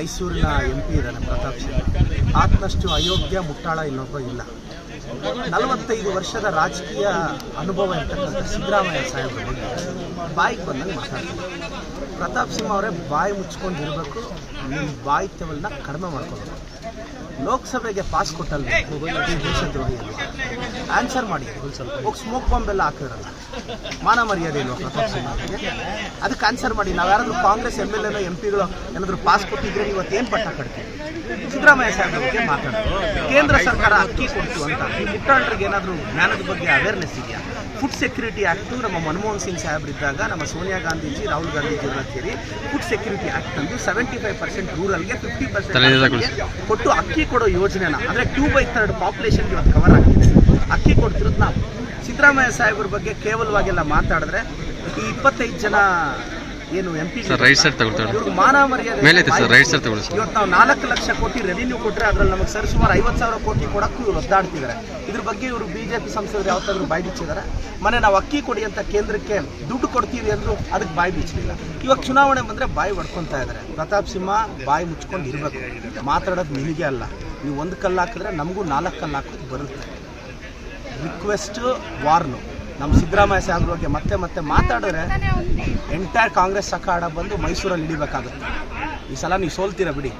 ಮೈಸೂರಿನ MP ಇದ್ದಾನೆ ಪ್ರತಾಪ್ ಸಿಂಹ. ಆತನಷ್ಟು ಅಯೋಗ್ಯ ಮುಟ್ಟಾಳ ಇನ್ನೊಬ್ಬ ಇಲ್ಲ. 45 ವರ್ಷದ ರಾಜಕೀಯ ಅನುಭವ ಇರ್ತಕ್ಕಂಥ ಸಿದ್ದರಾಮಯ್ಯ ಸಾಹೇಬ್ರ ಬಗ್ಗೆ ಬಾಯಿಗೆ ಬಂದಂಗೆ ಮಾತಾಡ್ತಾರೆ. ಪ್ರತಾಪ್ ಸಿಂಹ ಅವರೇ ಬಾಯಿ ಮುಚ್ಕೊಂಡಿರಬೇಕು, ನಿಮ್ಮ ಬಾಯಿತ್ಯವನ್ನ ಕಡಿಮೆ ಮಾಡ್ಕೋಬೇಕು. ಲೋಕಸಭೆಗೆ ಪಾಸ್ ಕೊಟ್ಟಲ್ಲ ದೇಶದ್ರೋಹಿ ಅಲ್ವಾ? ಆನ್ಸರ್ ಮಾಡಿ. ಹೋಗಿ ಸ್ಮೋಕ್ ಬಾಂಬ್ ಎಲ್ಲ ಹಾಕಿದ್ರಲ್ಲ, ಮಾನ ಮರ್ಯಾದೆ ಇಲ್ವಾ ಪ್ರತಾಪ್ ಸಿಂಹ ಅವರಿಗೆ? ಅದಕ್ಕೆ ಆನ್ಸರ್ ಮಾಡಿ. ನಾವು ಯಾರಾದರೂ ಕಾಂಗ್ರೆಸ್ MLA MP ಏನಾದರೂ ಪಾಸ್ ಕೊಟ್ಟಿದ್ರೆ ಇವತ್ತೇನು ಪಟ್ಟ ಕಟ್ತೀವಿ? ಸಿದ್ದರಾಮಯ್ಯ ಸಾಹೇಬ್ರ ಬಗ್ಗೆ ಮಾತಾಡ್ತೀವಿ. ಕೇಂದ್ರ ಸರ್ಕಾರ ಅಕ್ಕಿ ಕೊಡ್ತು ಅಂತ ಈ ಮುಟ್ಟಾಳರಿಗೆ ಏನಾದರೂ ಜ್ಞಾನದ ಬಗ್ಗೆ ಅವೇರ್ನೆಸ್ ಇದೆಯಾ? ಫುಡ್ ಸೆಕ್ಯೂರಿಟಿ ಆ್ಯಕ್ಟು ನಮ್ಮ ಮನಮೋಹನ್ ಸಿಂಗ್ ಸಾಹೇಬ್ರಿದ್ದಾಗ ನಮ್ಮ ಸೋನಿಯಾ ಗಾಂಧೀಜಿ, ರಾಹುಲ್ ಗಾಂಧೀಜಿಯವರ ಸೇರಿ ಫುಡ್ ಸೆಕ್ಯೂರಿಟಿ ಆ್ಯಕ್ಟ್ ತಂದು 75% ರೂರಲ್ಗೆ 50% ಕೊಟ್ಟು ಅಕ್ಕಿ ಕೊಡೋ ಯೋಜನೆನ, ಅಂದರೆ 2/3 ಪಾಪ್ಯುಲೇಷನ್ಗೆ ಇವತ್ತು ಕವರ್ ಆಗ್ತಿದೆ. ಅಕ್ಕಿ ಕೊಡ್ತಿರೋದು ನಾವು. ಸಿದ್ದರಾಮಯ್ಯ ಸಾಹೇಬ್ರ ಬಗ್ಗೆ ಕೇವಲವಾಗೆಲ್ಲ ಮಾತಾಡಿದ್ರೆ ಈ 25 ಜನ ಏನು MP ಇವ್ರಿಗೆ ಮಾನ ಮರ್ಯಾದೆ. ಇವತ್ತು ನಾವು 4 ಲಕ್ಷ ಕೋಟಿ ರೆವಿನ್ಯೂ ಕೊಟ್ಟರೆ ಅದರಲ್ಲಿ ನಮಗೆ ಸರಿಸುಮಾರು 50,000 ಕೋಟಿ ಕೊಡೋಕ್ಕೂ ಇವ್ರು ಒದ್ದಾಡ್ತಿದ್ದಾರೆ. ಇದ್ರ ಬಗ್ಗೆ ಇವರು BJP ಸಂಸದರು ಯಾವತ್ತಾದ್ರೂ ಬಾಯಿ ಬಿಚ್ಚಿದ್ದಾರೆ? ಮನೆ ನಾವು ಅಕ್ಕಿ ಕೊಡಿ ಅಂತ ಕೇಂದ್ರಕ್ಕೆ ದುಡ್ಡು ಕೊಡ್ತೀವಿ ಅಂದ್ರು ಅದಕ್ಕೆ ಬಾಯಿ ಬಿಚ್ಚಲಿಲ್ಲ. ಇವಾಗ ಚುನಾವಣೆ ಬಂದರೆ ಬಾಯಿ ಹೊಡ್ಕೊತಾ ಇದ್ದಾರೆ. ಪ್ರತಾಪ್ ಸಿಂಹ ಬಾಯಿ ಮುಚ್ಕೊಂಡು ಇರಬೇಕು. ಮಾತಾಡೋದು ನಿಮಗೆ ಅಲ್ಲ. ನೀವು 1 ಕಲ್ಲು ಹಾಕಿದ್ರೆ ನಮಗೂ 4 ಕಲ್ಲು ಹಾಕೋದು ಬರುತ್ತೆ. Request warn. ನಮ್ಮ ಸಿದ್ದರಾಮಯ್ಯ ಸಾಹೇಬ್ರ ಬಗ್ಗೆ ಮತ್ತೆ ಮಾತಾಡಿದ್ರೆ ಎಂಟೈರ್ ಕಾಂಗ್ರೆಸ್ ಅಖಾಡ ಬಂದು ಮೈಸೂರಲ್ಲಿ ಹಿಡಿಬೇಕಾಗುತ್ತೆ. ಈ ಸಲ ನೀವು ಸೋಲ್ತೀರ ಬಿಡಿ.